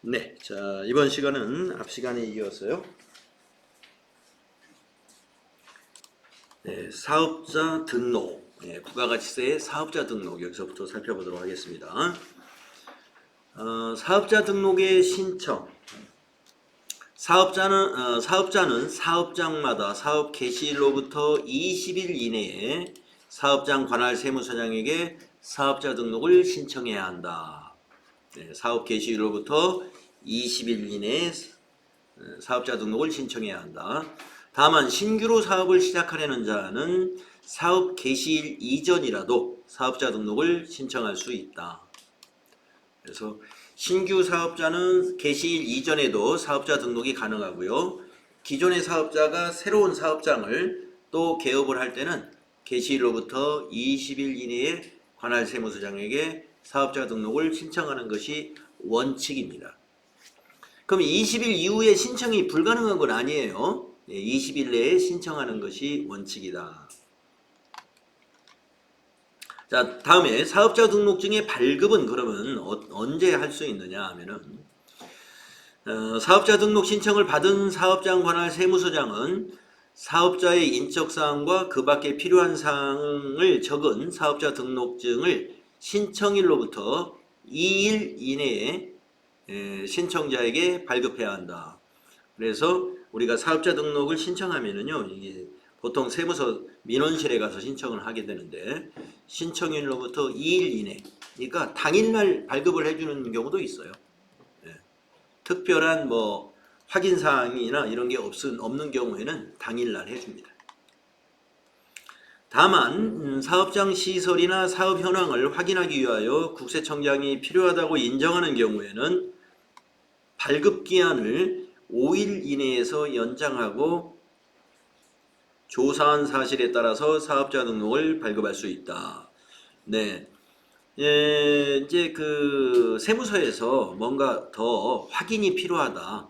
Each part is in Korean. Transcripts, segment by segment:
네, 자 이번 시간은 앞 시간에 이어서요. 네, 사업자 등록, 부가가치세의 사업자 등록 여기서부터 살펴보도록 하겠습니다. 사업자 등록의 신청. 사업자는 사업장마다 사업 개시일로부터 20일 이내에 사업장 관할 세무서장에게 사업자 등록을 신청해야 한다. 네, 사업 개시일로부터 20일 이내에 사업자 등록을 신청해야 한다. 다만 신규로 사업을 시작하려는 자는 사업 개시일 이전이라도 사업자 등록을 신청할 수 있다. 그래서 신규 사업자는 개시일 이전에도 사업자 등록이 가능하고요. 기존의 사업자가 새로운 사업장을 또 개업을 할 때는 개시일로부터 20일 이내에 관할 세무서장에게 사업자 등록을 신청하는 것이 원칙입니다. 그럼 20일 이후에 신청이 불가능한 건 아니에요. 20일 내에 신청하는 것이 원칙이다. 자, 다음에 사업자 등록증의 발급은 그러면 언제 할 수 있느냐 하면은 사업자 등록 신청을 받은 사업장 관할 세무서장은 사업자의 인적사항과 그 밖에 필요한 사항을 적은 사업자 등록증을 신청일로부터 2일 이내에 신청자에게 발급해야 한다. 그래서 우리가 사업자 등록을 신청하면은요, 이게 보통 세무서 민원실에 가서 신청을 하게 되는데 신청일로부터 2일 이내, 그러니까 당일날 발급을 해주는 경우도 있어요. 특별한 뭐 확인 사항이나 이런 게 없는 경우에는 당일날 해줍니다. 다만 사업장 시설이나 사업 현황을 확인하기 위하여 국세청장이 필요하다고 인정하는 경우에는 발급기한을 5일 이내에서 연장하고 조사한 사실에 따라서 사업자 등록을 발급할 수 있다. 네. 이제 그 세무서에서 뭔가 더 확인이 필요하다.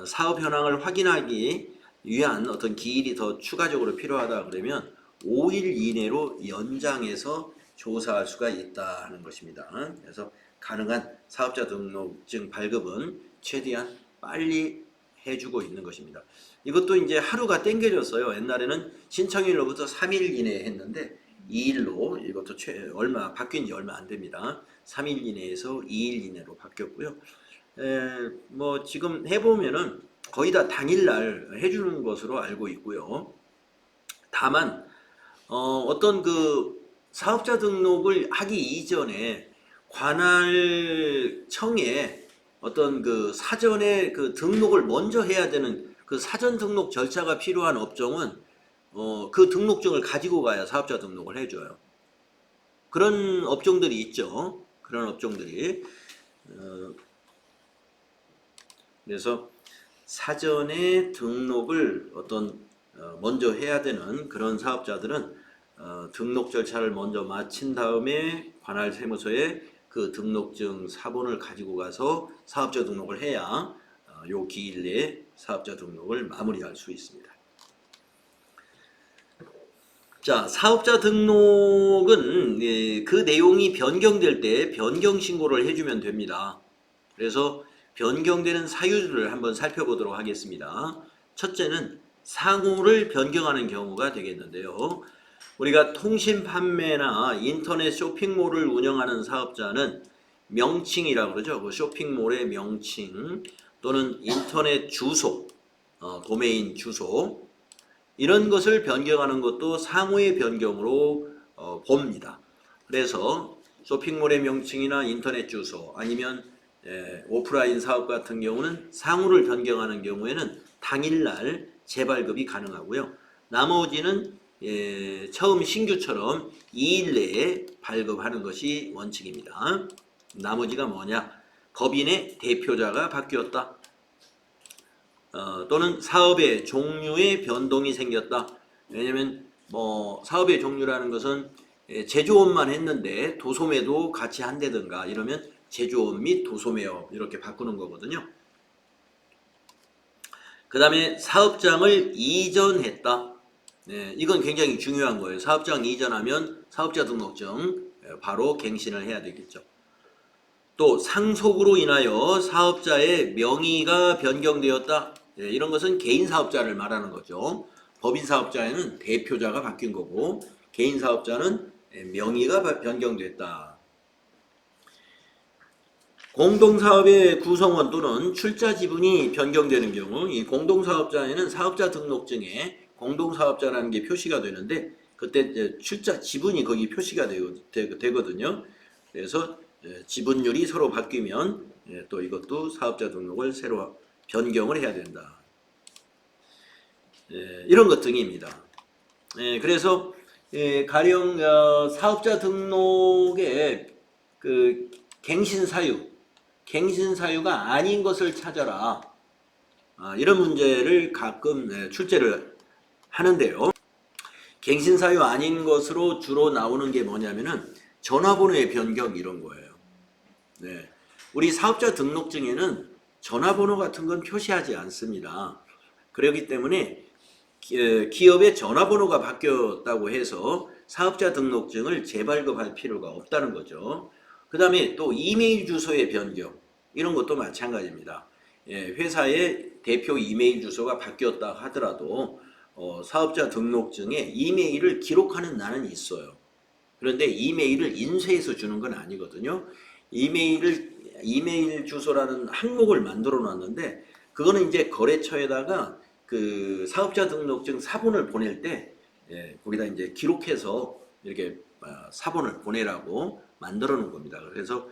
사업 현황을 확인하기 위한 어떤 기일이 더 추가적으로 필요하다 그러면 5일 이내로 연장해서 조사할 수가 있다는 것입니다. 그래서 가능한 사업자 등록증 발급은 최대한 빨리 해주고 있는 것입니다. 이것도 이제 하루가 땡겨졌어요. 옛날에는 신청일로부터 3일 이내에 했는데 2일로 이것도 바뀐 지 얼마 안 됩니다. 3일 이내에서 2일 이내로 바뀌었고요. 뭐 지금 해보면은 거의 다 당일날 해주는 것으로 알고 있고요. 다만 어떤 그 사업자 등록을 하기 이전에 관할청에 어떤 그 사전에 그 등록을 먼저 해야 되는 그 사전 등록 절차가 필요한 업종은 그 등록증을 가지고 가야 사업자 등록을 해줘요. 그런 업종들이 있죠. 그런 업종들이. 그래서 사전에 등록을 먼저 해야 되는 그런 사업자들은 등록 절차를 먼저 마친 다음에 관할 세무서에 그 등록증 사본을 가지고 가서 사업자 등록을 해야 요 기일 내에 사업자 등록을 마무리할 수 있습니다. 자, 사업자 등록은 그 내용이 변경될 때 변경 신고를 해주면 됩니다. 그래서 변경되는 사유를 한번 살펴보도록 하겠습니다. 첫째는 상호를 변경하는 경우가 되겠는데요. 우리가 통신 판매나 인터넷 쇼핑몰을 운영하는 사업자는 명칭이라고 그러죠. 그 쇼핑몰의 명칭 또는 인터넷 주소, 도메인 주소 이런 것을 변경하는 것도 상호의 변경으로 봅니다. 그래서 쇼핑몰의 명칭이나 인터넷 주소 아니면 오프라인 사업 같은 경우는 상호를 변경하는 경우에는 당일날 재발급이 가능하고요. 나머지는 처음 신규처럼 2일 내에 발급하는 것이 원칙입니다. 나머지가 뭐냐? 법인의 대표자가 바뀌었다. 또는 사업의 종류의 변동이 생겼다. 왜냐면 뭐 사업의 종류라는 것은 제조업만 했는데 도소매도 같이 한다든가 이러면 제조업 및 도소매업 이렇게 바꾸는 거거든요. 그 다음에 사업장을 이전했다. 이건 굉장히 중요한 거예요. 사업장 이전하면 사업자 등록증 바로 갱신을 해야 되겠죠. 또 상속으로 인하여 사업자의 명의가 변경되었다. 예, 이런 것은 개인 사업자를 말하는 거죠. 법인 사업자에는 대표자가 바뀐 거고 개인 사업자는 명의가 변경됐다. 공동사업의 구성원 또는 출자 지분이 변경되는 경우 이 공동사업자에는 사업자 등록증에 공동사업자라는 게 표시가 되는데 그때 이제 출자 지분이 거기 표시가 되거든요. 그래서 지분율이 서로 바뀌면 또 이것도 사업자 등록을 새로 변경을 해야 된다. 이런 것 등입니다. 그래서 가령 사업자 등록에 그 갱신사유가 아닌 것을 찾아라. 이런 문제를 가끔 출제를 하는데요. 갱신사유 아닌 것으로 주로 나오는 게 뭐냐면은 전화번호의 변경 이런 거예요. 네. 우리 사업자 등록증에는 전화번호 같은 건 표시하지 않습니다. 그렇기 때문에 기업의 전화번호가 바뀌었다고 해서 사업자 등록증을 재발급할 필요가 없다는 거죠. 그 다음에 또 이메일 주소의 변경 이런 것도 마찬가지입니다. 회사의 대표 이메일 주소가 바뀌었다 하더라도 사업자 등록증에 이메일을 기록하는 날은 있어요. 그런데 이메일을 인쇄해서 주는 건 아니거든요. 이메일 주소라는 항목을 만들어 놨는데 그거는 이제 거래처에다가 그 사업자 등록증 사본을 보낼 때 거기다 이제 기록해서 이렇게 사본을 보내라고 만들어 놓은 겁니다. 그래서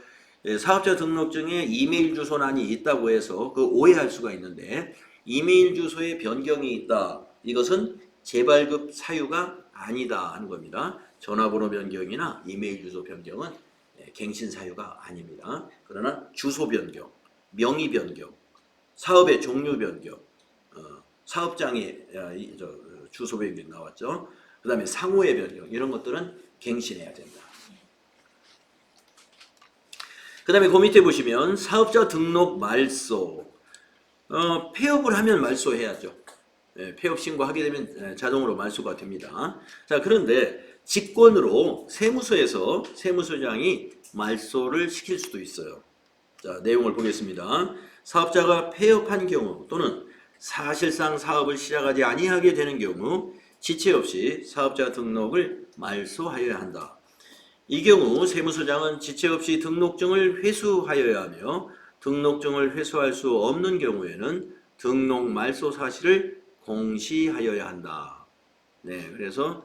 사업자 등록증에 이메일 주소란이 있다고 해서 그 오해할 수가 있는데 이메일 주소에 변경이 있다. 이것은 재발급 사유가 아니다 하는 겁니다. 전화번호 변경이나 이메일 주소 변경은 갱신 사유가 아닙니다. 그러나 주소 변경, 명의 변경, 사업의 종류 변경, 사업장의 주소 변경 나왔죠. 그 다음에 상호의 변경 이런 것들은 갱신해야 된다. 그 다음에 그 밑에 보시면 사업자 등록 말소. 폐업을 하면 말소해야죠. 폐업 신고하게 되면 자동으로 말소가 됩니다. 자, 그런데 직권으로 세무서에서 세무서장이 말소를 시킬 수도 있어요. 자, 내용을 보겠습니다. 사업자가 폐업한 경우 또는 사실상 사업을 시작하지 아니하게 되는 경우 지체 없이 사업자 등록을 말소하여야 한다. 이 경우 세무서장은 지체 없이 등록증을 회수하여야 하며 등록증을 회수할 수 없는 경우에는 등록 말소 사실을 공시하여야 한다. 네, 그래서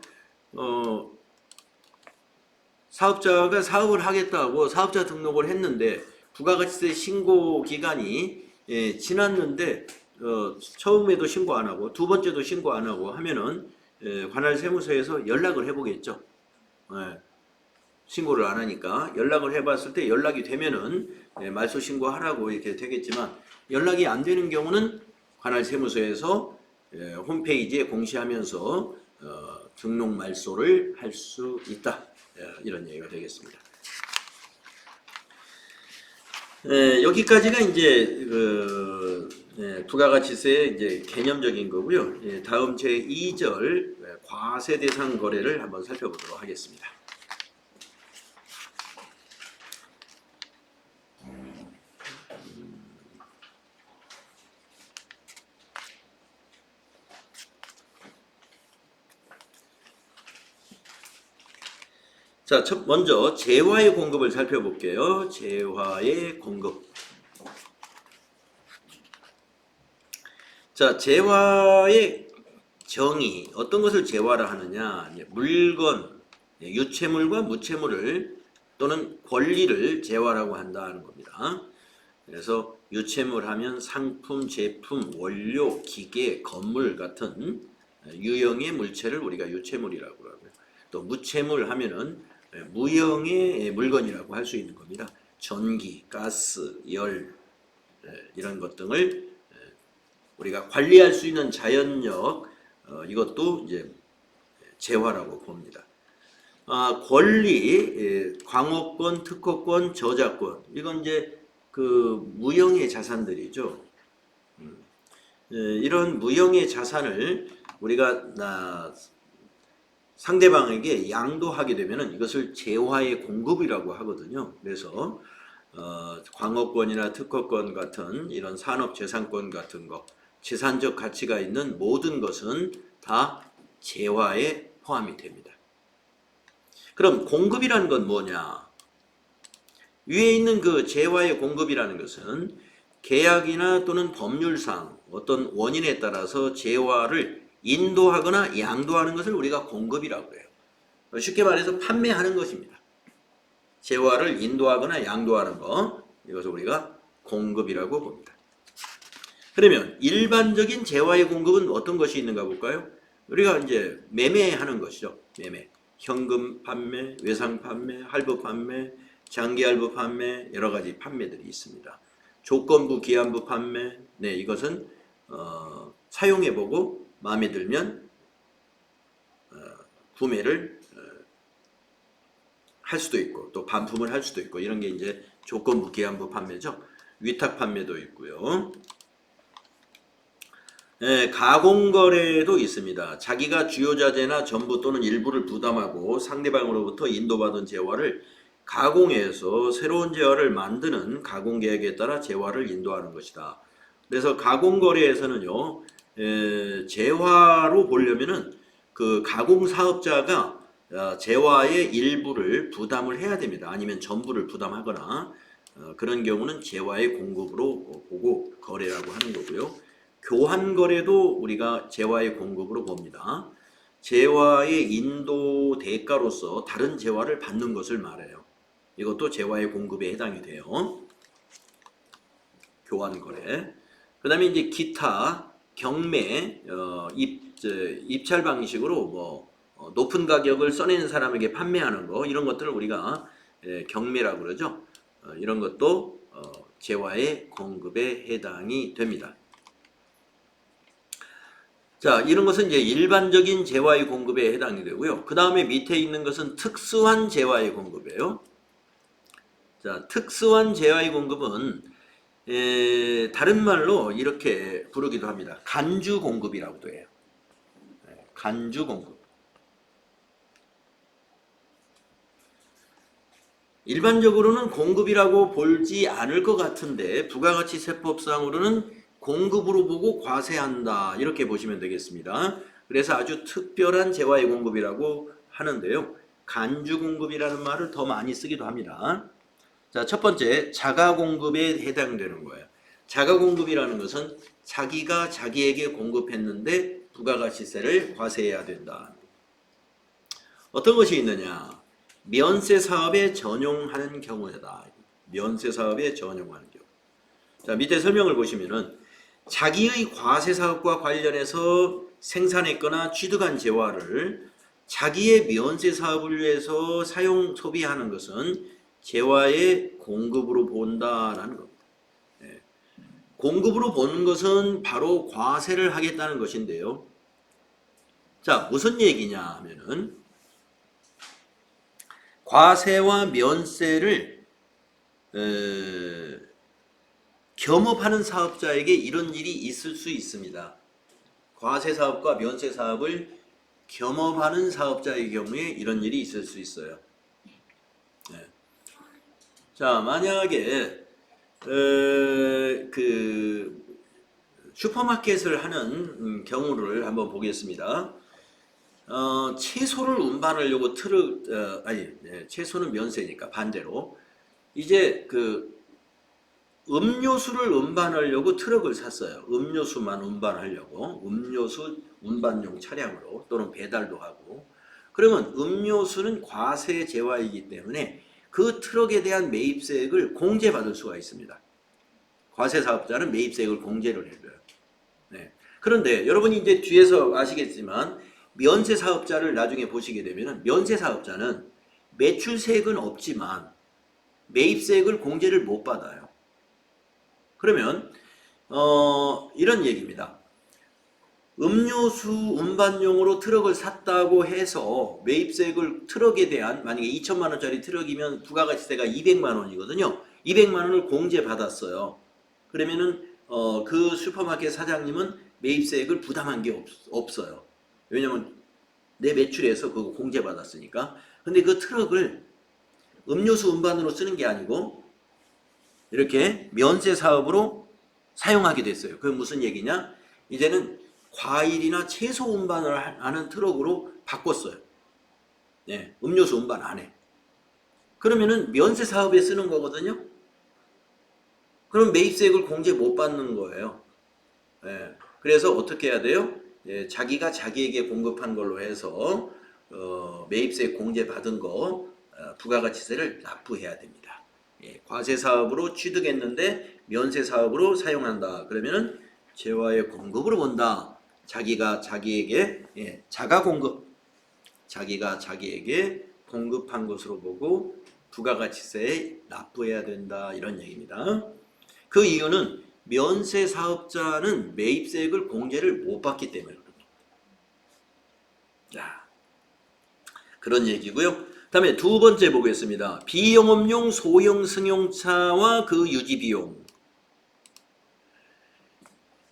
사업자가 사업을 하겠다고 사업자 등록을 했는데 부가가치세 신고 기간이 지났는데 처음에도 신고 안 하고 두 번째도 신고 안 하고 하면은 관할 세무서에서 연락을 해보겠죠. 신고를 안 하니까 연락을 해봤을 때 연락이 되면은 말소 신고하라고 이렇게 되겠지만 연락이 안 되는 경우는 관할 세무서에서 홈페이지에 공시하면서 등록 말소를 할 수 있다. 이런 얘기가 되겠습니다. 여기까지가 이제 부가가치세의 이제 개념적인 거고요. 다음 제 2절 과세 대상 거래를 한번 살펴보도록 하겠습니다. 자, 먼저 재화의 공급을 살펴볼게요. 재화의 공급. 자, 재화의 정의, 어떤 것을 재화라 하느냐? 물건, 유체물과 무체물을 또는 권리를 재화라고 한다는 겁니다. 그래서 유체물 하면 상품, 제품, 원료, 기계, 건물 같은 유형의 물체를 우리가 유체물이라고 하고요. 또 무체물 하면은 무형의 물건이라고 할 수 있는 겁니다. 전기, 가스, 열 이런 것 등을 우리가 관리할 수 있는 자연력 이것도 이제 재화라고 봅니다. 권리, 광호권, 특허권, 저작권 이건 이제 그 무형의 자산들이죠. 이런 무형의 자산을 우리가 상대방에게 양도하게 되면은 이것을 재화의 공급이라고 하거든요. 그래서 광업권이나 특허권 같은 이런 산업재산권 같은 거, 재산적 가치가 있는 모든 것은 다 재화에 포함이 됩니다. 그럼 공급이라는 건 뭐냐? 위에 있는 그 재화의 공급이라는 것은 계약이나 또는 법률상 어떤 원인에 따라서 재화를 인도하거나 양도하는 것을 우리가 공급이라고 해요. 쉽게 말해서 판매하는 것입니다. 재화를 인도하거나 양도하는 것, 이것을 우리가 공급이라고 봅니다. 그러면 일반적인 재화의 공급은 어떤 것이 있는가 볼까요? 우리가 이제 매매하는 것이죠. 매매. 현금 판매, 외상 판매, 할부 판매, 장기 할부 판매, 여러 가지 판매들이 있습니다. 조건부 기한부 판매, 네, 이것은 사용해보고 마음에 들면 구매를 할 수도 있고 또 반품을 할 수도 있고 이런 게 이제 조건부 기한부 판매죠. 위탁 판매도 있고요. 네, 가공거래도 있습니다. 자기가 주요 자재나 전부 또는 일부를 부담하고 상대방으로부터 인도받은 재화를 가공해서 새로운 재화를 만드는 가공계획에 따라 재화를 인도하는 것이다. 그래서 가공거래에서는요, 재화로 보려면은 그 가공사업자가 재화의 일부를 부담을 해야 됩니다. 아니면 전부를 부담하거나 그런 경우는 재화의 공급으로 보고 거래라고 하는 거고요. 교환 거래도 우리가 재화의 공급으로 봅니다. 재화의 인도 대가로서 다른 재화를 받는 것을 말해요. 이것도 재화의 공급에 해당이 돼요. 교환 거래. 그 다음에 이제 기타, 경매, 입찰 방식으로 뭐 높은 가격을 써내는 사람에게 판매하는 거 이런 것들을 우리가 경매라고 그러죠. 이런 것도 재화의 공급에 해당이 됩니다. 자, 이런 것은 이제 일반적인 재화의 공급에 해당이 되고요. 그 다음에 밑에 있는 것은 특수한 재화의 공급이에요. 자, 특수한 재화의 공급은 다른 말로 이렇게 부르기도 합니다. 간주 공급이라고도 해요. 간주 공급. 일반적으로는 공급이라고 볼지 않을 것 같은데 부가가치세법상으로는 공급으로 보고 과세한다 이렇게 보시면 되겠습니다. 그래서 아주 특별한 재화의 공급이라고 하는데요. 간주 공급이라는 말을 더 많이 쓰기도 합니다. 자, 첫 번째 자가 공급에 해당되는 거예요. 자가 공급이라는 것은 자기가 자기에게 공급했는데 부가가치세를 과세해야 된다. 어떤 것이 있느냐? 면세 사업에 전용하는 경우다. 면세 사업에 전용하는 경우. 자, 밑에 설명을 보시면은 자기의 과세 사업과 관련해서 생산했거나 취득한 재화를 자기의 면세 사업을 위해서 사용 소비하는 것은 재화의 공급으로 본다라는 겁니다. 공급으로 보는 것은 바로 과세를 하겠다는 것인데요. 자, 무슨 얘기냐 하면은 과세와 면세를 겸업하는 사업자에게 이런 일이 있을 수 있습니다. 과세 사업과 면세 사업을 겸업하는 사업자의 경우에 이런 일이 있을 수 있어요. 자, 만약에 그 슈퍼마켓을 하는 경우를 한번 보겠습니다. 채소를 운반하려고 채소는 면세니까 반대로 이제 그 음료수를 운반하려고 트럭을 샀어요. 음료수만 운반하려고 음료수 운반용 차량으로 또는 배달도 하고 그러면 음료수는 과세 재화이기 때문에 그 트럭에 대한 매입세액을 공제받을 수가 있습니다. 과세 사업자는 매입세액을 공제를 해줘요. 네. 그런데 여러분이 이제 뒤에서 아시겠지만 면세 사업자를 나중에 보시게 되면 면세 사업자는 매출세액은 없지만 매입세액을 공제를 못 받아요. 그러면 이런 얘기입니다. 음료수 운반용으로 트럭을 샀다고 해서 매입세액을 트럭에 대한 만약에 2천만 원짜리 트럭이면 부가가치세가 200만 원이거든요. 200만 원을 공제받았어요. 그러면은 그 슈퍼마켓 사장님은 매입세액을 부담한 게 없어요. 왜냐면 내 매출에서 그거 공제받았으니까. 근데 그 트럭을 음료수 운반으로 쓰는 게 아니고 이렇게 면세 사업으로 사용하게 됐어요. 그게 무슨 얘기냐? 이제는 과일이나 채소 운반을 하는 트럭으로 바꿨어요. 네, 음료수 운반 안 해. 그러면은 면세 사업에 쓰는 거거든요. 그럼 매입세액을 공제 못 받는 거예요. 예, 그래서 어떻게 해야 돼요? 예, 자기가 자기에게 공급한 걸로 해서 매입세 공제 받은 거 부가가치세를 납부해야 됩니다. 예, 과세 사업으로 취득했는데 면세 사업으로 사용한다. 그러면은 재화의 공급으로 본다. 자기가 자기에게 자가 공급, 자기가 자기에게 공급한 것으로 보고 부가가치세에 납부해야 된다. 이런 얘기입니다. 그 이유는 면세 사업자는 매입세액을 공제를 못 받기 때문에 그렇습니다. 자, 그런 얘기고요. 다음에 두 번째 보겠습니다. 비영업용 소형 승용차와 그 유지 비용.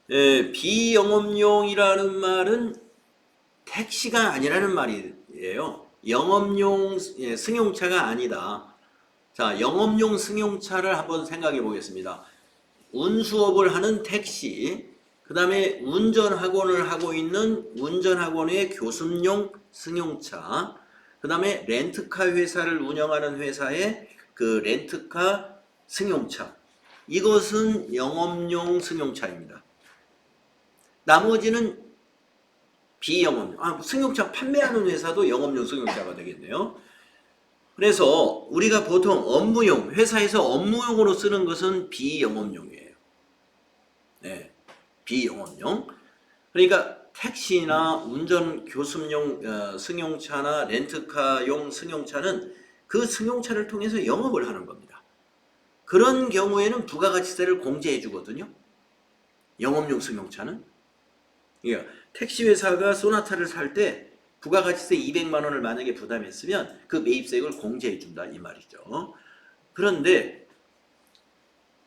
비영업용이라는 말은 택시가 아니라는 말이에요. 영업용 승용차가 아니다. 자, 영업용 승용차를 한번 생각해 보겠습니다. 운수업을 하는 택시, 그 다음에 운전학원을 하고 있는 운전학원의 교습용 승용차, 그 다음에 렌트카 회사를 운영하는 회사의 그 렌트카 승용차. 이것은 영업용 승용차입니다. 나머지는 비영업용, 승용차 판매하는 회사도 영업용 승용차가 되겠네요. 그래서 우리가 보통 업무용, 회사에서 업무용으로 쓰는 것은 비영업용이에요. 네, 비영업용. 그러니까 택시나 운전 교습용 승용차나 렌트카용 승용차는 그 승용차를 통해서 영업을 하는 겁니다. 그런 경우에는 부가가치세를 공제해 주거든요. 영업용 승용차는. 그러니까 택시 회사가 소나타를 살 때 부가가치세 200만 원을 만약에 부담했으면 그 매입세액을 공제해 준다 이 말이죠. 그런데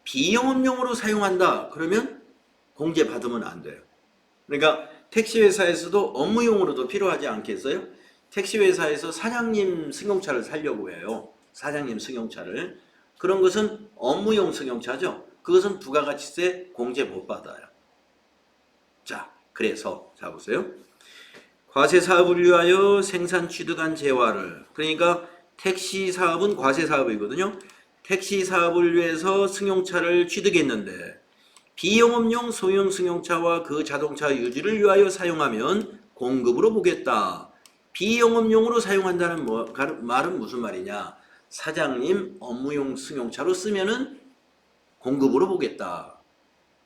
비영업용으로 사용한다 그러면 공제 받으면 안 돼요. 그러니까 택시 회사에서도 업무용으로도 필요하지 않겠어요? 택시 회사에서 사장님 승용차를 살려고 해요. 사장님 승용차를. 그런 것은 업무용 승용차죠. 그것은 부가가치세 공제 못 받아요. 자, 그래서 자 보세요. 과세 사업을 위하여 생산 취득한 재화를, 그러니까 택시 사업은 과세 사업이거든요. 택시 사업을 위해서 승용차를 취득했는데 비영업용 소형 승용차와 그 자동차 유지를 위하여 사용하면 공급으로 보겠다. 비영업용으로 사용한다는 말은 무슨 말이냐? 사장님 업무용 승용차로 쓰면은 공급으로 보겠다.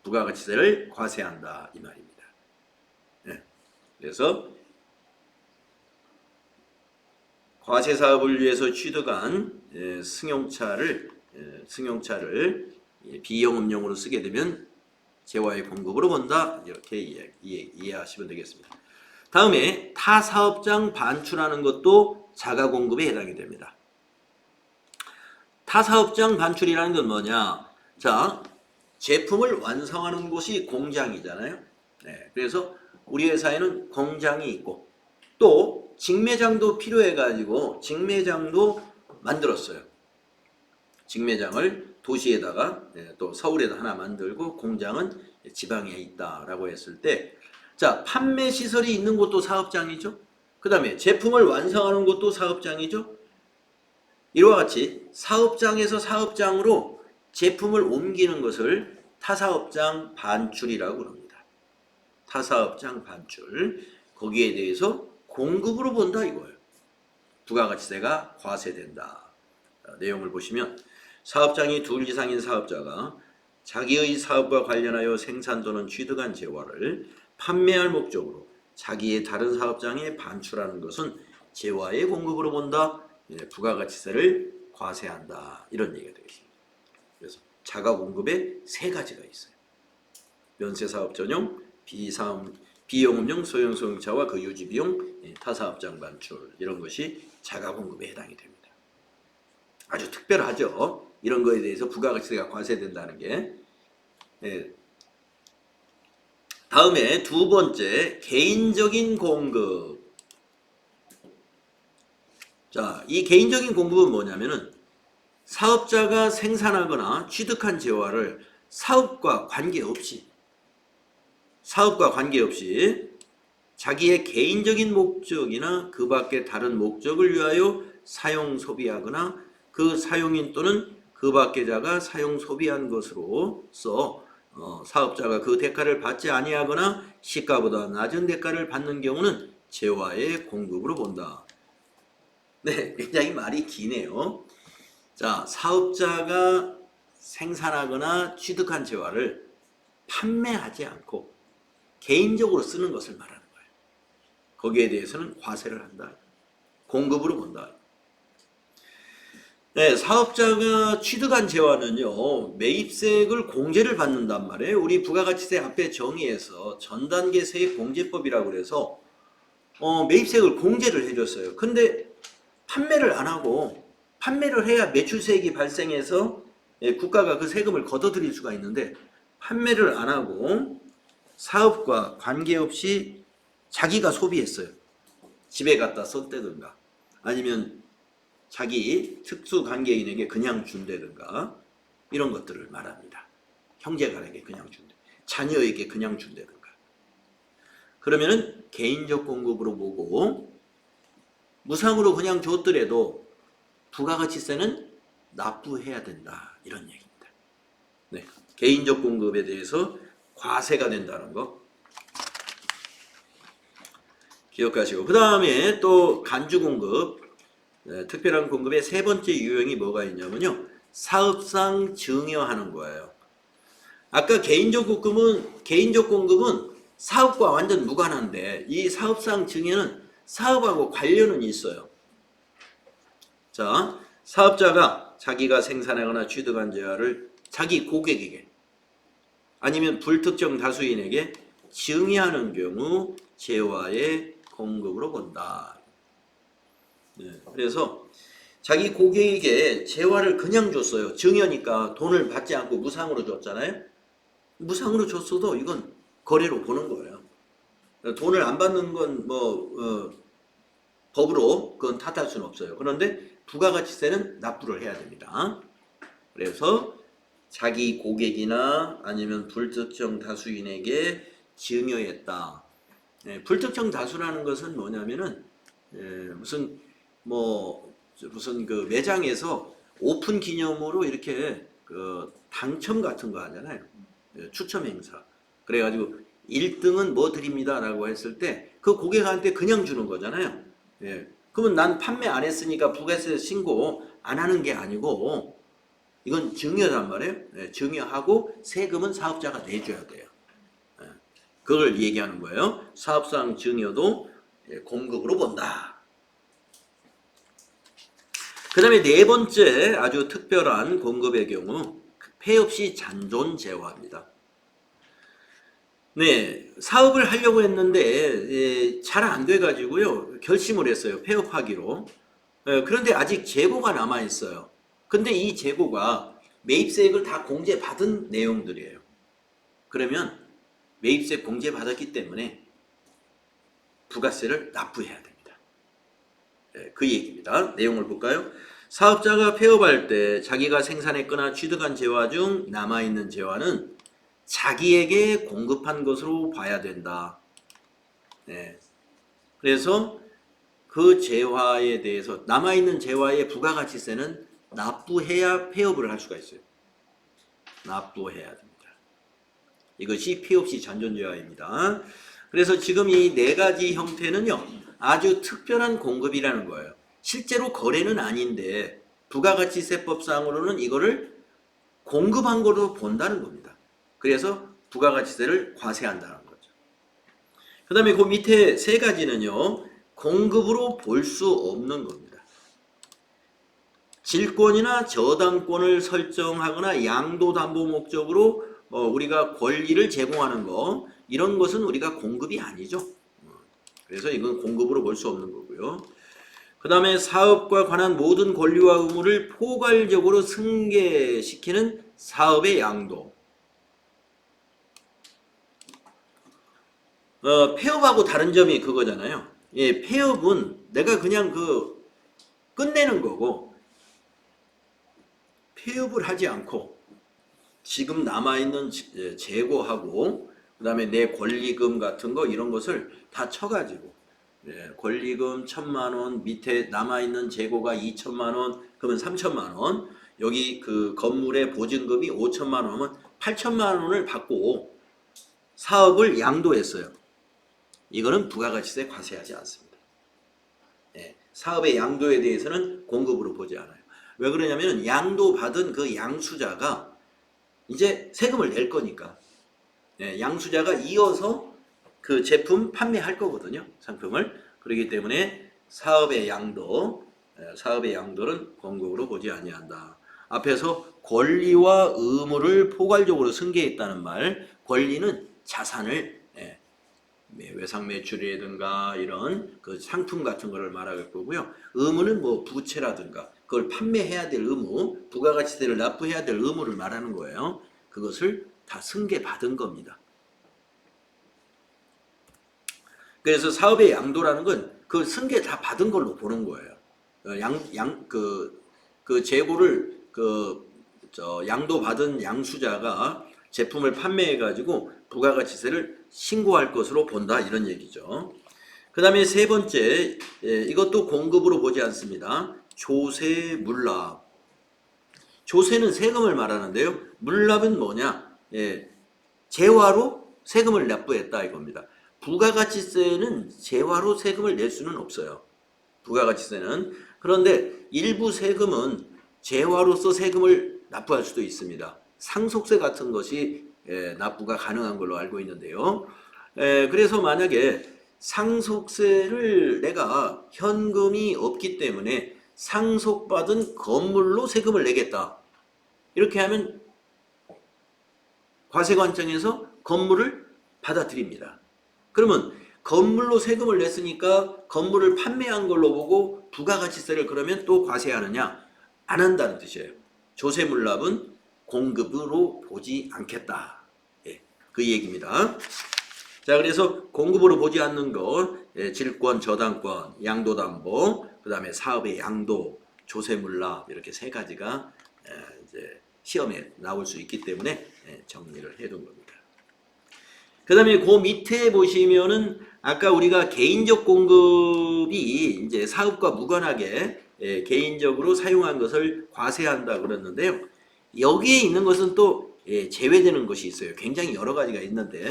부가가치세를 과세한다 이 말입니다. 네. 그래서 과세 사업을 위해서 취득한 승용차를 비영업용으로 쓰게 되면 재화의 공급으로 본다. 이렇게 이해하시면 되겠습니다. 다음에 타사업장 반출하는 것도 자가공급에 해당이 됩니다. 타사업장 반출이라는 건 뭐냐? 자, 제품을 완성하는 곳이 공장이잖아요. 네, 그래서 우리 회사에는 공장이 있고 또 직매장도 필요해가지고 직매장도 만들었어요. 직매장을 도시에다가 또 서울에다 하나 만들고 공장은 지방에 있다라고 했을 때, 자, 판매 시설이 있는 곳도 사업장이죠. 그 다음에 제품을 완성하는 곳도 사업장이죠. 이와 같이 사업장에서 사업장으로 제품을 옮기는 것을 타사업장 반출이라고 합니다. 타사업장 반출. 거기에 대해서 공급으로 본다 이거예요. 부가가치세가 과세된다. 내용을 보시면 사업장이 둘 이상인 사업자가 자기의 사업과 관련하여 생산 또는 취득한 재화를 판매할 목적으로 자기의 다른 사업장에 반출하는 것은 재화의 공급으로 본다. 부가가치세를 과세한다. 이런 얘기가 되겠습니다. 그래서 자가공급에 세 가지가 있어요. 면세사업 전용, 비영업용 소형 승용차와 그 유지비용, 타사업장 반출 이런 것이 자가공급에 해당이 됩니다. 아주 특별하죠. 이런 거에 대해서 부가가치세가 과세된다는 게. 다음에 두 번째, 개인적인 공급. 자, 이 개인적인 공급은 뭐냐면은 사업자가 생산하거나 취득한 재화를 사업과 관계없이 자기의 개인적인 목적이나 그 밖의 다른 목적을 위하여 사용 소비하거나 그 사용인 또는 그 밖의 자가 사용 소비한 것으로서 사업자가 그 대가를 받지 아니하거나 시가보다 낮은 대가를 받는 경우는 재화의 공급으로 본다. 네, 굉장히 말이 기네요. 자, 사업자가 생산하거나 취득한 재화를 판매하지 않고 개인적으로 쓰는 것을 말하는 거예요. 거기에 대해서는 과세를 한다. 공급으로 본다. 네, 사업자가 취득한 재화는요, 매입세액을 공제를 받는단 말이에요. 우리 부가가치세 앞에 정의에서 전단계 세액 공제법이라고 그래서 매입세액을 공제를 해줬어요. 근데 판매를 안 하고 판매를 해야 매출세액이 발생해서 국가가 그 세금을 걷어들일 수가 있는데 판매를 안 하고 사업과 관계없이 자기가 소비했어요. 집에 갖다 썼다든가 아니면 자기 특수관계인에게 그냥 준다든가 이런 것들을 말합니다. 형제간에게 그냥 준다. 자녀에게 그냥 준다든가. 그러면은 개인적 공급으로 보고 무상으로 그냥 줬더라도 부가가치세는 납부해야 된다. 이런 얘기입니다. 네, 개인적 공급에 대해서 과세가 된다는 거 기억하시고, 그 다음에 또 간주공급, 특별한 공급의 세 번째 유형이 뭐가 있냐면요, 사업상 증여하는 거예요. 아까 개인적 공급은 사업과 완전 무관한데 이 사업상 증여는 사업하고 관련은 있어요. 자, 사업자가 자기가 생산하거나 취득한 재화를 자기 고객에게 아니면 불특정 다수인에게 증여하는 경우 재화의 공급으로 본다. 네, 그래서 자기 고객에게 재화를 그냥 줬어요. 증여니까 돈을 받지 않고 무상으로 줬잖아요. 무상으로 줬어도 이건 거래로 보는 거예요. 돈을 안 받는 건 법으로 그건 탓할 수는 없어요. 그런데 부가가치세는 납부를 해야 됩니다. 그래서 자기 고객이나 아니면 불특정 다수인에게 증여했다. 불특정 다수라는 것은 뭐냐면은 무슨 그 매장에서 오픈 기념으로 이렇게 그 당첨 같은 거 하잖아요. 추첨 행사. 그래가지고 1등은 뭐 드립니다라고 했을 때 그 고객한테 그냥 주는 거잖아요. 그러면 난 판매 안 했으니까 부가세 신고 안 하는 게 아니고 이건 증여란 말이에요. 증여하고 세금은 사업자가 내줘야 돼요. 그걸 얘기하는 거예요. 사업상 증여도 공급으로 본다. 그 다음에 네 번째 아주 특별한 공급의 경우 폐업 시 잔존 재화입니다. 네, 사업을 하려고 했는데 잘 안 돼가지고요 결심을 했어요. 폐업하기로. 그런데 아직 재고가 남아 있어요. 근데 이 재고가 매입세액을 다 공제받은 내용들이에요. 그러면 매입세 공제받았기 때문에 부가세를 납부해야 됩니다. 그 얘기입니다. 내용을 볼까요? 사업자가 폐업할 때 자기가 생산했거나 취득한 재화 중 남아있는 재화는 자기에게 공급한 것으로 봐야 된다. 그래서 그 재화에 대해서 남아있는 재화의 부가가치세는 납부해야 폐업을 할 수가 있어요. 납부해야 됩니다. 이것이 폐업 시 잔존재화입니다. 그래서 지금 이 네 가지 형태는요 아주 특별한 공급이라는 거예요. 실제로 거래는 아닌데 부가가치세법상으로는 이거를 공급한 거로 본다는 겁니다. 그래서 부가가치세를 과세한다는 거죠. 그 다음에 그 밑에 세 가지는요 공급으로 볼 수 없는 겁니다. 질권이나 저당권을 설정하거나 양도담보 목적으로 우리가 권리를 제공하는 거 이런 것은 우리가 공급이 아니죠. 그래서 이건 공급으로 볼 수 없는 거고요. 그 다음에 사업과 관한 모든 권리와 의무를 포괄적으로 승계시키는 사업의 양도. 폐업하고 다른 점이 그거잖아요. 폐업은 내가 그냥 끝내는 거고 폐업을 하지 않고 지금 남아있는 재고하고 그 다음에 내 권리금 같은 거 이런 것을 다 쳐가지고 권리금 1,000만 원 밑에 남아있는 재고가 2천만 원 그러면 3천만 원 여기 그 건물의 보증금이 5천만 원이면 8천만 원을 받고 사업을 양도했어요. 이거는 부가가치세 과세하지 않습니다. 사업의 양도에 대해서는 공급으로 보지 않아요. 왜 그러냐면 양도받은 그 양수자가 이제 세금을 낼 거니까 양수자가 이어서 그 제품 판매할 거거든요. 상품을. 그렇기 때문에 사업의 양도는 공급으로 보지 아니한다. 앞에서 권리와 의무를 포괄적으로 승계했다는 말, 권리는 자산을 외상 매출이라든가 이런 그 상품 같은 거를 말할 거고요. 의무는 뭐 부채라든가 그걸 판매해야 될 의무, 부가가치세를 납부해야 될 의무를 말하는 거예요. 그것을 다 승계받은 겁니다. 그래서 사업의 양도라는 건 그 승계 다 받은 걸로 보는 거예요. 그 재고를 양도받은 양수자가 제품을 판매해가지고 부가가치세를 신고할 것으로 본다 이런 얘기죠. 그 다음에 세 번째 이것도 공급으로 보지 않습니다. 조세 물납. 조세는 세금을 말하는데요. 물납은 뭐냐? 재화로 세금을 납부했다 이겁니다. 부가가치세는 재화로 세금을 낼 수는 없어요. 부가가치세는. 그런데 일부 세금은 재화로서 세금을 납부할 수도 있습니다. 상속세 같은 것이 납부가 가능한 걸로 알고 있는데요. 그래서 만약에 상속세를 내가 현금이 없기 때문에 상속받은 건물로 세금을 내겠다. 이렇게 하면 과세관청에서 건물을 받아들입니다. 그러면 건물로 세금을 냈으니까 건물을 판매한 걸로 보고 부가가치세를 그러면 또 과세하느냐? 안 한다는 뜻이에요. 조세물납은 공급으로 보지 않겠다. 그 얘기입니다. 자, 그래서 공급으로 보지 않는 거, 질권, 저당권, 양도담보, 그 다음에 사업의 양도, 조세물납 이렇게 세 가지가 이제 시험에 나올 수 있기 때문에 정리를 해둔 겁니다. 그 다음에 그 밑에 보시면은 아까 우리가 개인적 공급이 이제 사업과 무관하게 개인적으로 사용한 것을 과세한다 그랬는데요. 여기에 있는 것은 또 제외되는 것이 있어요. 굉장히 여러 가지가 있는데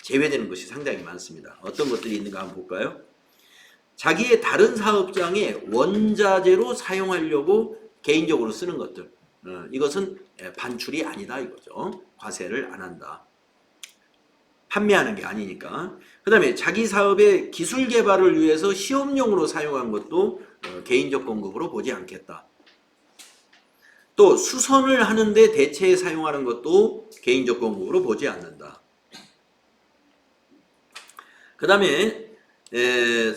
제외되는 것이 상당히 많습니다. 어떤 것들이 있는가 한번 볼까요? 자기의 다른 사업장에 원자재로 사용하려고 개인적으로 쓰는 것들. 이것은 반출이 아니다 이거죠. 과세를 안 한다. 판매하는 게 아니니까. 그 다음에 자기 사업의 기술 개발을 위해서 시험용으로 사용한 것도 개인적 공급으로 보지 않겠다. 또 수선을 하는데 대체에 사용하는 것도 개인적 공급으로 보지 않는다. 그 다음에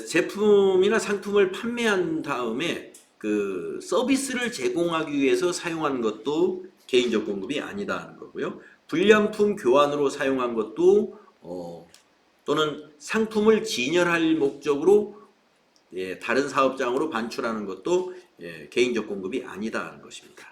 제품이나 상품을 판매한 다음에 그 서비스를 제공하기 위해서 사용한 것도 개인적 공급이 아니다 하는 거고요. 불량품 교환으로 사용한 것도 또는 상품을 진열할 목적으로 다른 사업장으로 반출하는 것도 개인적 공급이 아니다 하는 것입니다.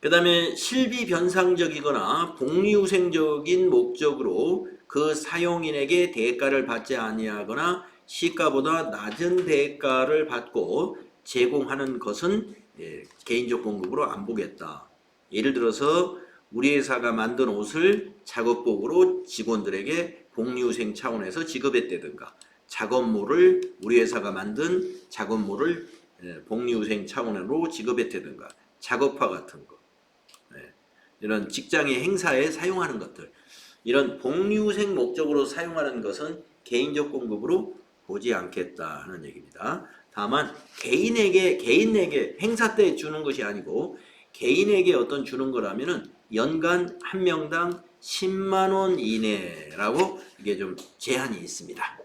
그 다음에 실비 변상적이거나 복리후생적인 목적으로 그 사용인에게 대가를 받지 아니하거나 시가보다 낮은 대가를 받고 제공하는 것은 개인적 공급으로 안 보겠다. 예를 들어서 우리 회사가 만든 옷을 작업복으로 직원들에게 복리후생 차원에서 지급했다든가 작업모를 우리 회사가 만든 작업모를 복리후생 차원으로 지급했다든가 작업화 같은 거 이런 직장의 행사에 사용하는 것들 이런 복리후생 목적으로 사용하는 것은 개인적 공급으로 보지 않겠다 하는 얘기입니다. 다만 개인에게 행사 때 주는 것이 아니고 개인에게 어떤 주는 거라면은 연간 한 명당 10만 원 이내라고 이게 좀 제한이 있습니다.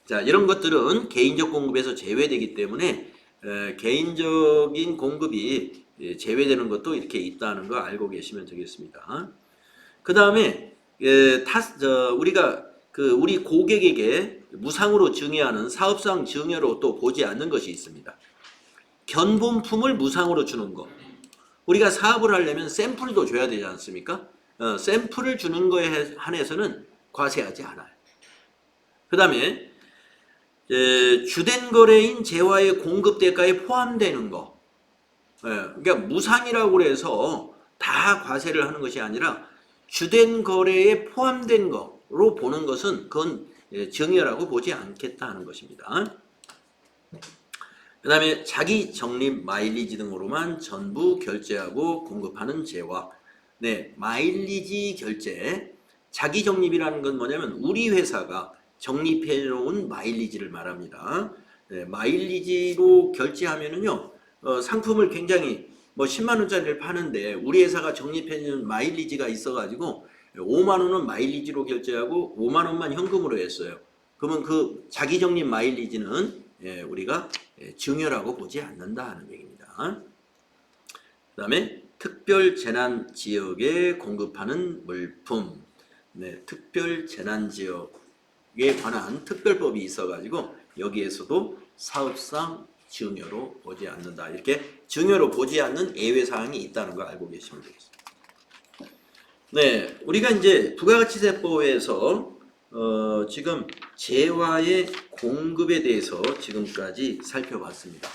자, 이런 것들은 개인적 공급에서 제외되기 때문에 개인적인 공급이 제외되는 것도 이렇게 있다는 거 알고 계시면 되겠습니다. 그 다음에 우리가 우리 고객에게 무상으로 증여하는 사업상 증여로 또 보지 않는 것이 있습니다. 견본품을 무상으로 주는 거. 우리가 사업을 하려면 샘플도 줘야 되지 않습니까? 샘플을 주는 거에 한해서는 과세하지 않아요. 그 다음에 주된 거래인 재화의 공급 대가에 포함되는 거. 그러니까 무상이라고 해서 다 과세를 하는 것이 아니라 주된 거래에 포함된 거로 보는 것은 그건 증여라고 보지 않겠다 하는 것입니다. 그 다음에 자기 적립 마일리지 등으로만 전부 결제하고 공급하는 재화. 네, 마일리지 결제. 자기 적립이라는 건 뭐냐면 우리 회사가 적립해 놓은 마일리지를 말합니다. 네, 마일리지로 결제하면은요, 상품을 굉장히 뭐 10만 원짜리를 파는데 우리 회사가 적립해 놓은 마일리지가 있어가지고 5만 원은 마일리지로 결제하고 5만 원만 현금으로 했어요. 그러면 그 자기 적립 마일리지는 우리가 증여라고 보지 않는다 하는 얘기입니다. 그 다음에 특별 재난 지역에 공급하는 물품. 네, 특별 재난 지역에 관한 특별법이 있어가지고 여기에서도 사업상 증여로 보지 않는다. 이렇게 증여로 보지 않는 예외사항이 있다는 걸 알고 계시면 되겠습니다. 네, 우리가 이제 부가가치세법에서 지금 재화의 공급에 대해서 지금까지 살펴봤습니다.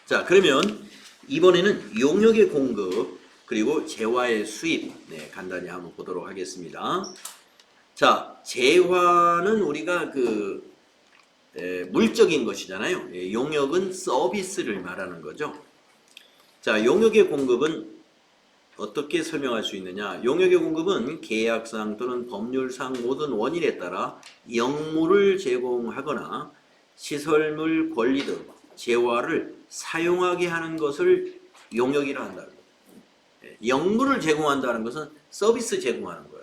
자, 그러면 이번에는 용역의 공급 그리고 재화의 수입 간단히 한번 보도록 하겠습니다. 자, 재화는 우리가 물적인 것이잖아요. 용역은 서비스를 말하는 거죠. 자, 용역의 공급은 어떻게 설명할 수 있느냐? 용역의 공급은 계약상 또는 법률상 모든 원인에 따라 영물을 제공하거나 시설물, 권리 등 재화를 사용하게 하는 것을 용역이라 한다는 거예요. 영물을 제공한다는 것은 서비스 제공하는 거예요.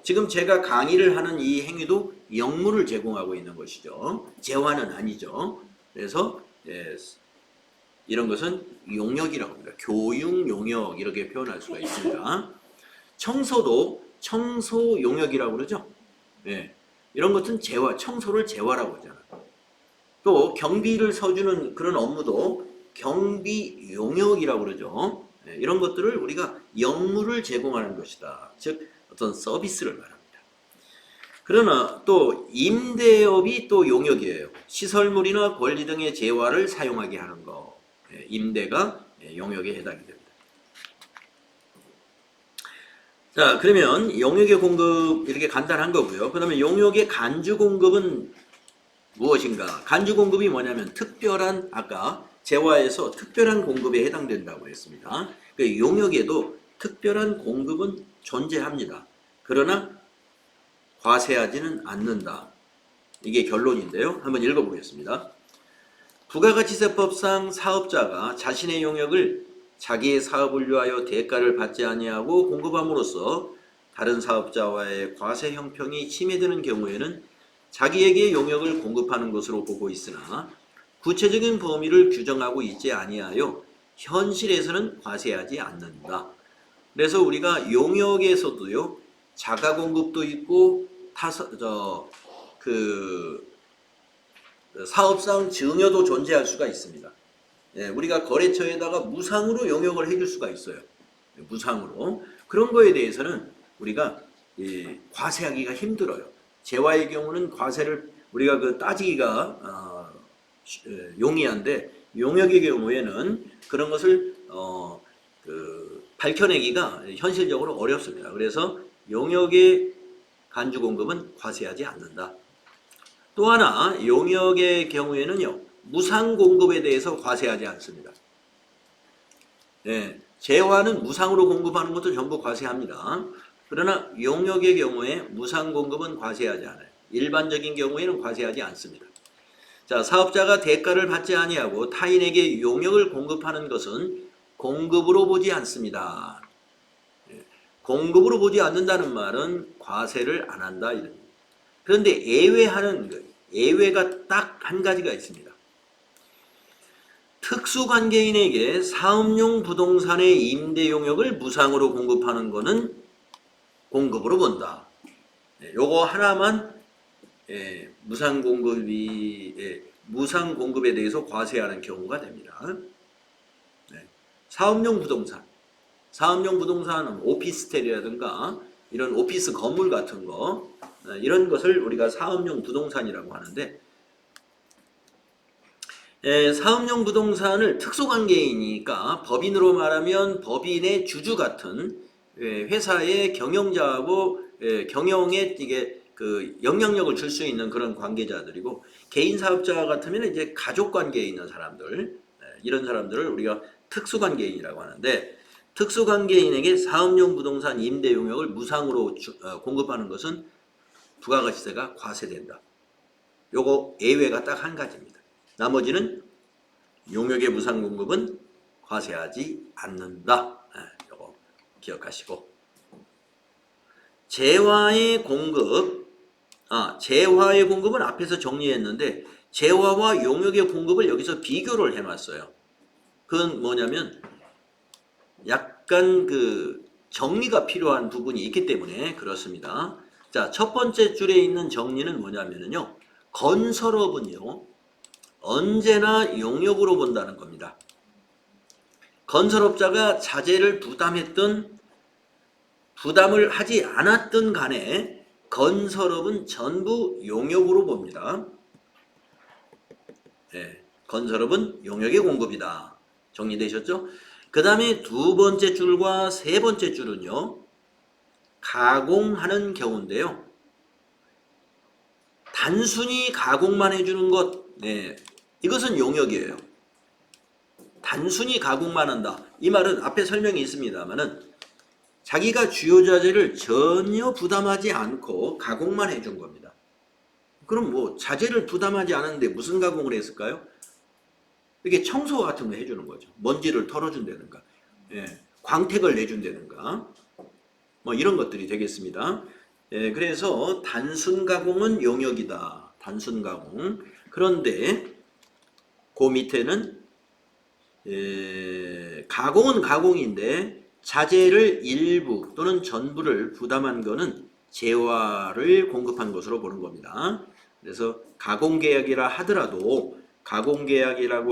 지금 제가 강의를 하는 이 행위도 영물을 제공하고 있는 것이죠. 재화는 아니죠. 그래서 이런 것은 용역이라고 합니다. 교육 용역 이렇게 표현할 수가 있습니다. 청소도 청소 용역이라고 그러죠. 이런 것은 재화, 청소를 재화라고 하잖아요. 또 경비를 서주는 그런 업무도 경비 용역이라고 그러죠. 이런 것들을 우리가 영물을 제공하는 것이다. 즉 어떤 서비스를 말합니다. 그러나 또 임대업이 또 용역이에요. 시설물이나 권리 등의 재화를 사용하게 하는 거. 임대가 용역에 해당이 됩니다. 자, 그러면 용역의 공급 이렇게 간단한 거고요. 그 다음에 용역의 간주 공급은 무엇인가? 간주 공급이 뭐냐면 특별한 아까 재화에서 특별한 공급에 해당된다고 했습니다. 그 용역에도 특별한 공급은 존재합니다. 그러나 과세하지는 않는다. 이게 결론인데요. 한번 읽어보겠습니다. 부가가치세법상 사업자가 자신의 용역을 자기의 사업을 위하여 대가를 받지 아니하고 공급함으로써 다른 사업자와의 과세 형평이 침해되는 경우에는 자기에게 용역을 공급하는 것으로 보고 있으나 구체적인 범위를 규정하고 있지 아니하여 현실에서는 과세하지 않는다. 그래서 우리가 용역에서도요, 자가 공급도 있고 사업상 증여도 존재할 수가 있습니다. 우리가 거래처에다가 무상으로 용역을 해줄 수가 있어요. 무상으로. 그런 거에 대해서는 우리가 과세하기가 힘들어요. 재화의 경우는 과세를 우리가 따지기가 용이한데 용역의 경우에는 그런 것을 밝혀내기가 현실적으로 어렵습니다. 그래서 용역의 간주 공급은 과세하지 않는다. 또 하나 용역의 경우에는요, 무상 공급에 대해서 과세하지 않습니다. 재화는 무상으로 공급하는 것도 전부 과세합니다. 그러나 용역의 경우에 무상 공급은 과세하지 않아요. 일반적인 경우에는 과세하지 않습니다. 자, 사업자가 대가를 받지 아니하고 타인에게 용역을 공급하는 것은 공급으로 보지 않습니다. 공급으로 보지 않는다는 말은 과세를 안 한다. 그런데 예외가 딱 한 가지가 있습니다. 특수관계인에게 사업용 부동산의 임대 용역을 무상으로 공급하는 것은 공급으로 본다. 요거 하나만 무상 공급에 대해서 과세하는 경우가 됩니다. 사업용 부동산. 사업용 부동산은 오피스텔이라든가 이런 오피스 건물 같은 거, 이런 것을 우리가 사업용 부동산이라고 하는데, 사업용 부동산을 특수관계이니까 법인으로 말하면 법인의 주주 같은 회사의 경영자하고 경영에 이게 그 영향력을 줄 수 있는 그런 관계자들이고, 개인 사업자 같으면 이제 가족 관계에 있는 사람들, 이런 사람들을 우리가 특수관계인이라고 하는데, 특수관계인에게 사업용 부동산 임대 용역을 무상으로 공급하는 것은 부가가치세가 과세된다. 요거 예외가 딱 한 가지입니다. 나머지는 용역의 무상 공급은 과세하지 않는다. 요거 기억하시고, 재화의 공급은 앞에서 정리했는데, 재화와 용역의 공급을 여기서 비교를 해놨어요. 그건 뭐냐면 약간 그 정리가 필요한 부분이 있기 때문에 그렇습니다. 자, 첫 번째 줄에 있는 정리는 뭐냐면요, 건설업은요 언제나 용역으로 본다는 겁니다. 건설업자가 자재를 부담을 하지 않았든 간에 건설업은 전부 용역으로 봅니다. 건설업은 용역의 공급이다. 정리되셨죠? 그 다음에 두 번째 줄과 세 번째 줄은요, 가공하는 경우인데요. 단순히 가공만 해주는 것, 이것은 용역이에요. 단순히 가공만 한다. 이 말은 앞에 설명이 있습니다만은 자기가 주요 자재를 전혀 부담하지 않고 가공만 해준 겁니다. 그럼 뭐 자재를 부담하지 않았는데 무슨 가공을 했을까요? 이게 청소 같은 거 해주는 거죠. 먼지를 털어준다든가, 광택을 내준다든가, 뭐 이런 것들이 되겠습니다. 그래서 단순 가공은 용역이다. 단순 가공. 그런데 그 밑에는 가공은 가공인데 자재를 일부 또는 전부를 부담한 것은 재화를 공급한 것으로 보는 겁니다. 그래서 가공계약이라고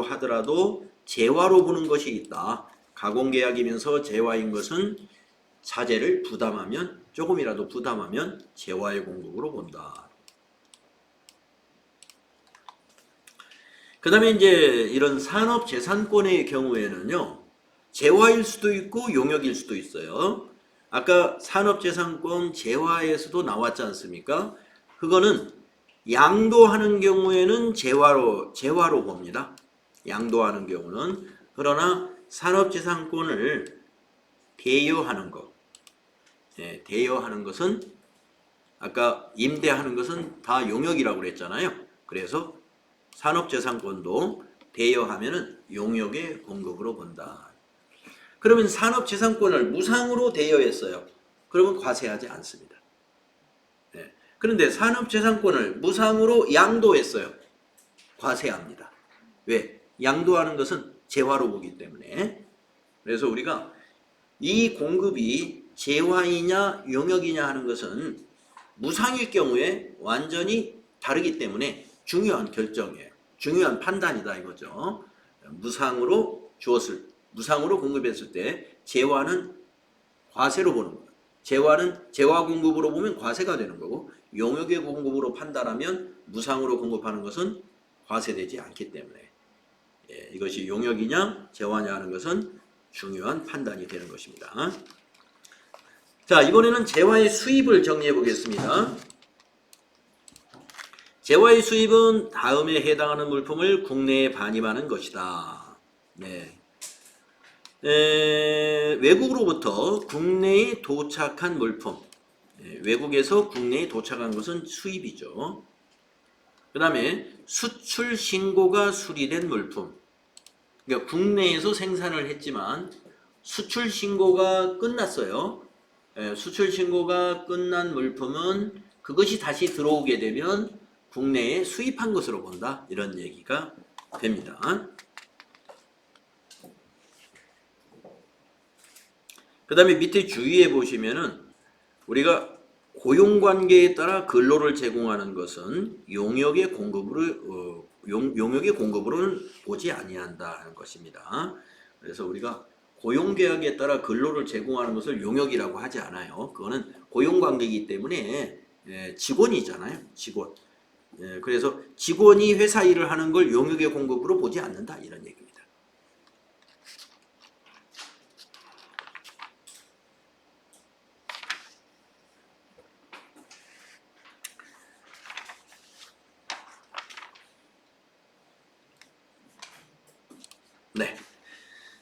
하더라도 재화로 보는 것이 있다. 가공계약이면서 재화인 것은 자재를 부담하면, 조금이라도 부담하면 재화의 공급으로 본다. 그 다음에 이제 이런 산업재산권의 경우에는요, 재화일 수도 있고 용역일 수도 있어요. 아까 산업재산권 재화에서도 나왔지 않습니까? 그거는 양도하는 경우에는 재화로 봅니다. 양도하는 경우는. 그러나 산업재산권을 대여하는 것, 대여하는 것은, 아까 임대하는 것은 다 용역이라고 그랬잖아요. 그래서 산업재산권도 대여하면은 용역의 공급으로 본다. 그러면 산업재산권을 무상으로 대여했어요. 그러면 과세하지 않습니다. 그런데 산업재산권을 무상으로 양도했어요. 과세합니다. 왜? 양도하는 것은 재화로 보기 때문에. 그래서 우리가 이 공급이 재화이냐 용역이냐 하는 것은 무상일 경우에 완전히 다르기 때문에 중요한 결정이에요. 중요한 판단이다 이거죠. 무상으로 공급했을 때 재화는 과세로 보는 거예요. 재화는 재화 공급으로 보면 과세가 되는 거고, 용역의 공급으로 판단하면 무상으로 공급하는 것은 과세되지 않기 때문에 이것이 용역이냐 재화냐 하는 것은 중요한 판단이 되는 것입니다. 자, 이번에는 재화의 수입을 정리해 보겠습니다. 재화의 수입은 다음에 해당하는 물품을 국내에 반입하는 것이다. 외국으로부터 국내에 도착한 물품, 외국에서 국내에 도착한 것은 수입이죠. 그 다음에 수출 신고가 수리된 물품, 그러니까 국내에서 생산을 했지만 수출 신고가 끝났어요. 수출 신고가 끝난 물품은 그것이 다시 들어오게 되면 국내에 수입한 것으로 본다. 이런 얘기가 됩니다. 그 다음에 밑에 주의해 보시면은 우리가 고용관계에 따라 근로를 제공하는 것은 용역의 공급으로는 보지 아니한다 하는 것입니다. 그래서 우리가 고용계약에 따라 근로를 제공하는 것을 용역이라고 하지 않아요. 그거는 고용관계이기 때문에 직원이잖아요. 직원. 그래서 직원이 회사 일을 하는 걸 용역의 공급으로 보지 않는다 이런 얘기입니다. 네.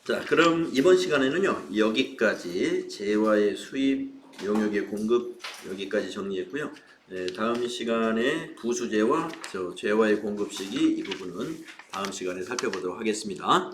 자, 그럼 이번 시간에는요, 여기까지 재화의 수입, 용역의 공급 여기까지 정리했고요. 다음 시간에 부수재와 재화의 공급 시기 이 부분은 다음 시간에 살펴보도록 하겠습니다.